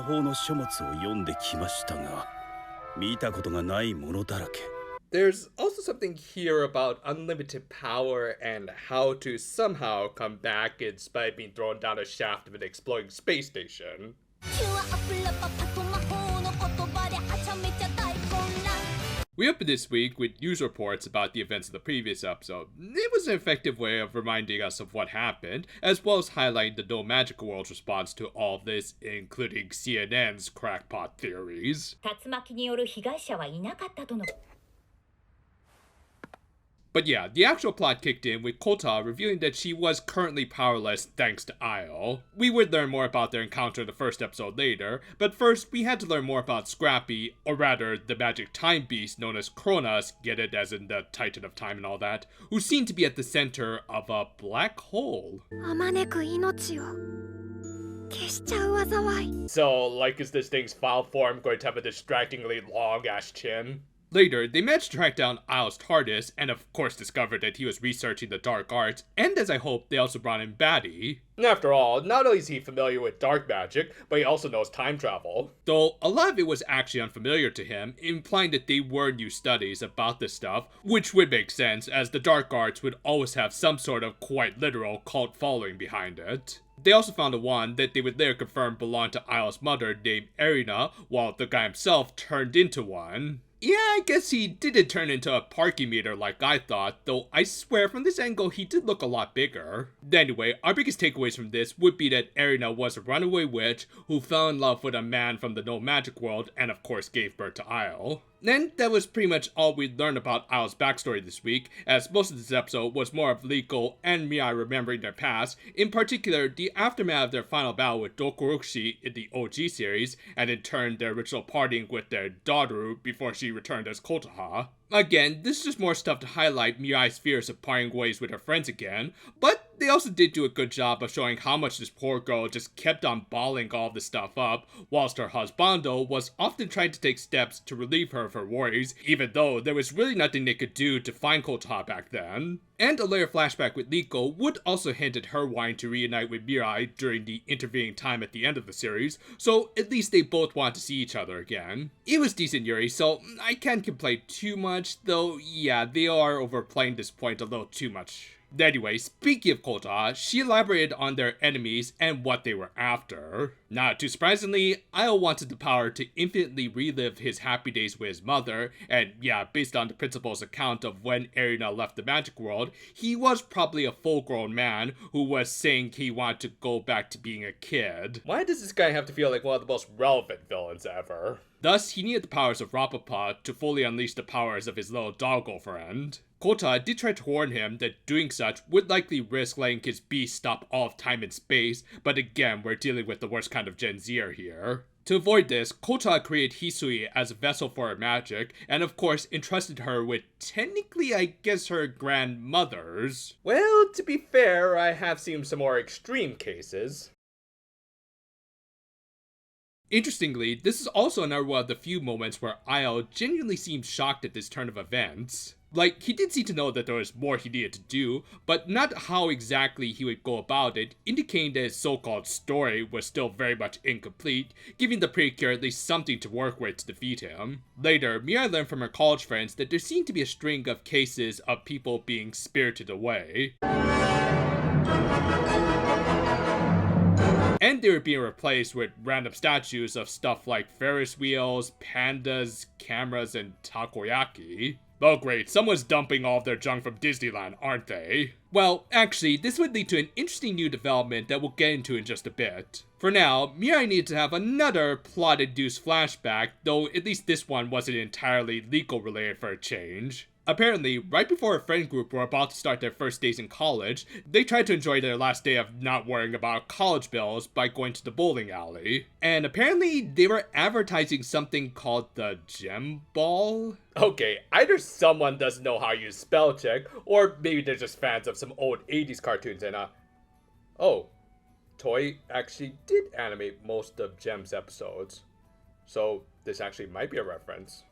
法の書物を読んできましたが、見たことがないものだらけ。There's also something here about unlimited power and how to somehow come back despite being thrown down a shaft of an exploding space station. We opened this week with news reports about the events of the previous episode. It was an effective way of reminding us of what happened, as well as highlighting the No Magic World's response to all of this, including CNN's crackpot theories. But yeah, the actual plot kicked in with Kota revealing that she was currently powerless thanks to Io. We would learn more about their encounter in the first episode later, but first we had to learn more about Scrappy, or rather the magic time beast known as Kronos, get it as in the Titan of Time and all that, who seemed to be at the center of a black hole. So, like, is this thing's foul form going to have a distractingly long-ass chin? Later, they managed to track down Isle's TARDIS, and of course discovered that he was researching the dark arts, and as I hoped, they also brought in Batty. After all, not only is he familiar with dark magic, but he also knows time travel. Though a lot of it was actually unfamiliar to him, implying that they were new studies about this stuff, which would make sense, as the dark arts would always have some sort of quite literal cult following behind it. They also found a wand that they would later confirm belonged to Isle's mother named Erina, while the guy himself turned into one. Yeah, I guess he didn't turn into a parking meter like I thought, though I swear from this angle he did look a lot bigger. Anyway, our biggest takeaways from this would be that Erina was a runaway witch who fell in love with a man from the No Magic World and of course gave birth to Isle. And that was pretty much all we learned about Isle's backstory this week, as most of this episode was more of Liko and Mirai remembering their past, in particular the aftermath of their final battle with Dokurokushi in the OG series, and in turn their original parting with their daughter before she returned as Kotoha. Again, this is just more stuff to highlight Mirai's fears of parting ways with her friends again, but they also did do a good job of showing how much this poor girl just kept on balling all this stuff up, whilst her husbando was often trying to take steps to relieve her of her worries, even though there was really nothing they could do to find Kotoha back then. And a later flashback with Liko would also hint at her wanting to reunite with Mirai during the intervening time at the end of the series, so at least they both want to see each other again. It was decent Yuri, so I can't complain too much, though yeah, they are overplaying this point a little too much. Anyway, speaking of Kota, she elaborated on their enemies and what they were after. Not too surprisingly, Io wanted the power to infinitely relive his happy days with his mother, and yeah, based on the principal's account of when Erina left the magic world, he was probably a full-grown man who was saying he wanted to go back to being a kid. Why does this guy have to feel like one of the most relevant villains ever? Thus, he needed the powers of Rapapa to fully unleash the powers of his little doggo friend. Kota did try to warn him that doing such would likely risk letting his beast stop all of time and space, but again, we're dealing with the worst kind of Gen Zer here. To avoid this, Kota created Hisui as a vessel for her magic, and of course entrusted her with technically, I guess, her grandmother's. Well, to be fair, I have seen some more extreme cases. Interestingly, this is also another one of the few moments where Io genuinely seems shocked at this turn of events. Like, he did seem to know that there was more he needed to do, but not how exactly he would go about it, indicating that his so-called story was still very much incomplete, giving the Precure at least something to work with to defeat him. Later, Mirai learned from her college friends that there seemed to be a string of cases of people being spirited away. And they were being replaced with random statues of stuff like Ferris wheels, pandas, cameras, and takoyaki. Oh great, someone's dumping all of their junk from Disneyland, aren't they? Well, actually, this would lead to an interesting new development that we'll get into in just a bit. For now, Mirai needed to have another plot-induced flashback, though at least this one wasn't entirely Liko-related for a change. Apparently, right before her friend group were about to start their first days in college, they tried to enjoy their last day of not worrying about college bills by going to the bowling alley. And apparently, they were advertising something called the Gem Ball? Okay, either someone doesn't know how to use spell check, or maybe they're just fans of some old 80s cartoons and oh, Toei actually did animate most of Gem's episodes. So this actually might be a reference.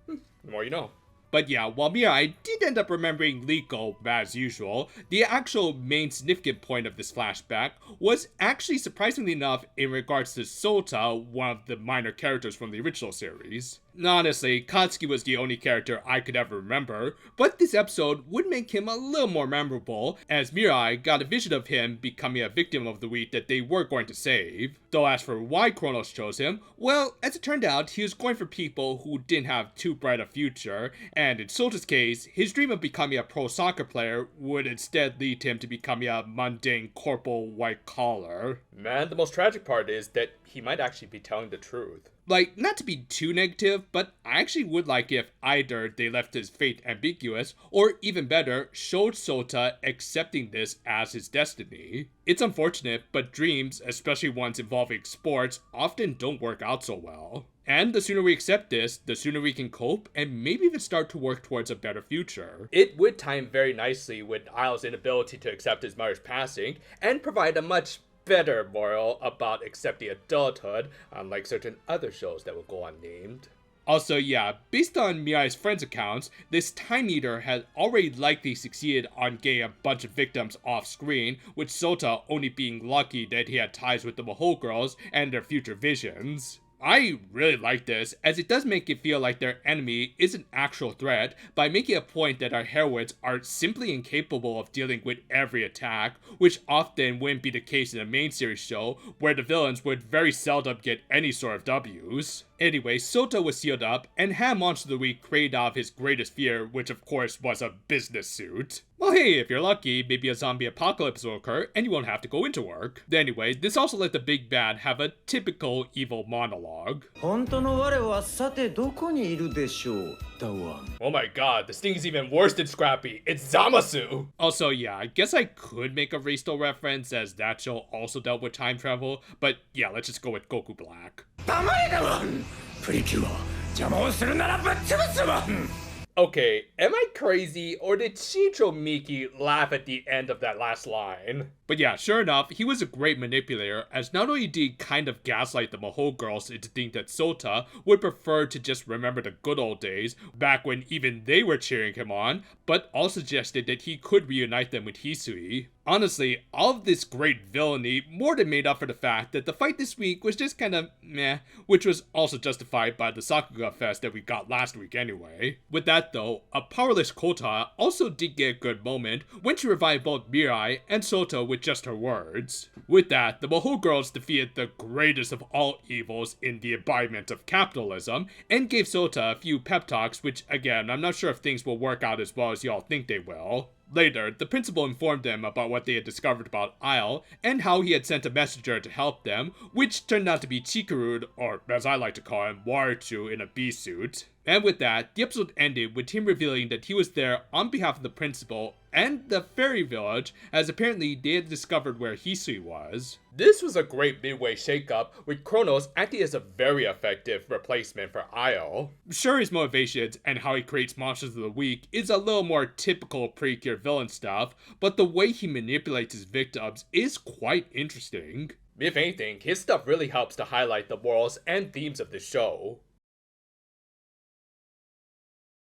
The more you know. But yeah, while Mirai did end up remembering Liko as usual, the actual main significant point of this flashback was actually surprisingly enough in regards to Sota, one of the minor characters from the original series. Honestly, Katsuki was the only character I could ever remember, but this episode would make him a little more memorable, as Mirai got a vision of him becoming a victim of the week that they were going to save. Though as for why Kronos chose him, well, as it turned out, he was going for people who didn't have too bright a future, and in Sota's case, his dream of becoming a pro soccer player would instead lead him to becoming a mundane corporal white collar. Man, the most tragic part is that he might actually be telling the truth. Like, not to be too negative, but I actually would like if either they left his fate ambiguous, or even better, showed Sota accepting this as his destiny. It's unfortunate, but dreams, especially ones involving sports, often don't work out so well. And the sooner we accept this, the sooner we can cope and maybe even start to work towards a better future. It would time very nicely with Isle's inability to accept his mother's passing, and provide a much better moral about accepting adulthood, unlike certain other shows that will go unnamed. Also, yeah, based on Mirai's friends' accounts, this Time Eater had already likely succeeded on getting a bunch of victims off screen, with Sota only being lucky that he had ties with the Maho girls and their future visions. I really like this, as it does make it feel like their enemy is an actual threat by making a point that our heroines are simply incapable of dealing with every attack, which often wouldn't be the case in a main series show, where the villains would very seldom get any sort of W's. Anyway, Sota was sealed up and had Monster of the Week created out of his greatest fear, which of course was a business suit. Well hey, if you're lucky, maybe a zombie apocalypse will occur and you won't have to go into work. Anyway, this also let the big bad have a typical evil monologue. Oh my god, this thing is even worse than Scrappy. It's Zamasu! Also, yeah, I guess I could make a Raystore reference, as that show also dealt with time travel, but yeah, let's just go with Goku Black. Precure. Okay, am I crazy, or did Shicho Miki laugh at the end of that last line? But yeah, sure enough, he was a great manipulator, as not only did he kind of gaslight the Maho girls into thinking that Sota would prefer to just remember the good old days, back when even they were cheering him on, but also suggested that he could reunite them with Hisui. Honestly, all of this great villainy more than made up for the fact that the fight this week was just kinda meh, which was also justified by the Sakuga Fest that we got last week anyway. With that though, a powerless Kota also did get a good moment when she revived both Mirai and Sota with just her words. With that, the Maho girls defeated the greatest of all evils in the embodiment of capitalism, and gave Sota a few pep talks, which again, I'm not sure if things will work out as well as y'all think they will. Later, the principal informed them about what they had discovered about Isle, and how he had sent a messenger to help them, which turned out to be Chikurude, or as I like to call him, Waruchu in a bee suit. And with that, the episode ended with him revealing that he was there on behalf of the principal and the fairy village, as apparently they had discovered where Hisui was. This was a great midway shakeup, with Kronos acting as a very effective replacement for Isle. Sure, his motivations and how he creates monsters of the week is a little more typical Precure villain stuff, but the way he manipulates his victims is quite interesting. If anything, his stuff really helps to highlight the morals and themes of the show.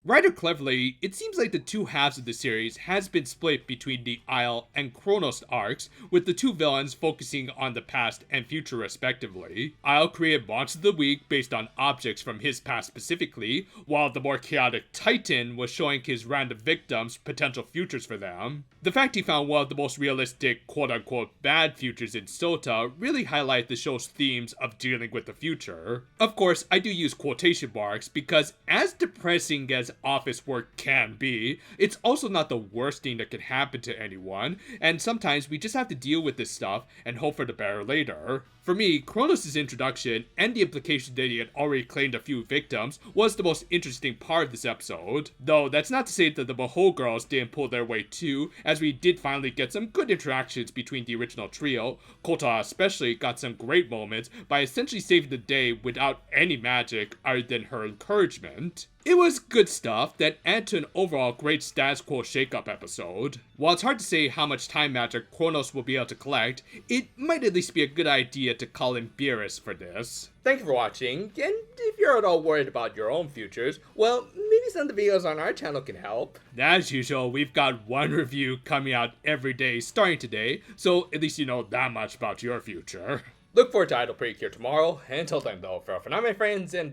Rather cleverly, it seems like the two halves of the series has been split between the Isle and Kronos arcs, with the two villains focusing on the past and future respectively. Isle created Monster of the Week based on objects from his past specifically, while the more chaotic Titan was showing his random victims potential futures for them. The fact he found one of the most realistic quote-unquote bad futures in Sota really highlight the show's themes of dealing with the future. Of course, I do use quotation marks because as depressing as office work can be, it's also not the worst thing that can happen to anyone, and sometimes we just have to deal with this stuff and hope for the better later. For me, Kronos' introduction and the implication that he had already claimed a few victims was the most interesting part of this episode. Though that's not to say that the Maho girls didn't pull their weight too, as we did finally get some good interactions between the original trio. Kota especially got some great moments by essentially saving the day without any magic other than her encouragement. It was good stuff that added to an overall great status quo shakeup episode. While it's hard to say how much time magic Kronos will be able to collect, it might at least be a good idea to call in Beerus for this. Thank you for watching, and if you're at all worried about your own futures, well, maybe maybe some of the videos on our channel can help. As usual, we've got one review coming out every day starting today, so at least you know that much about your future. Look forward to Idol Precure tomorrow. Until then, though, for now, my friends, and,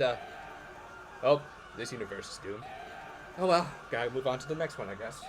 well, this universe is doomed. Oh well, gotta move on to the next one, I guess.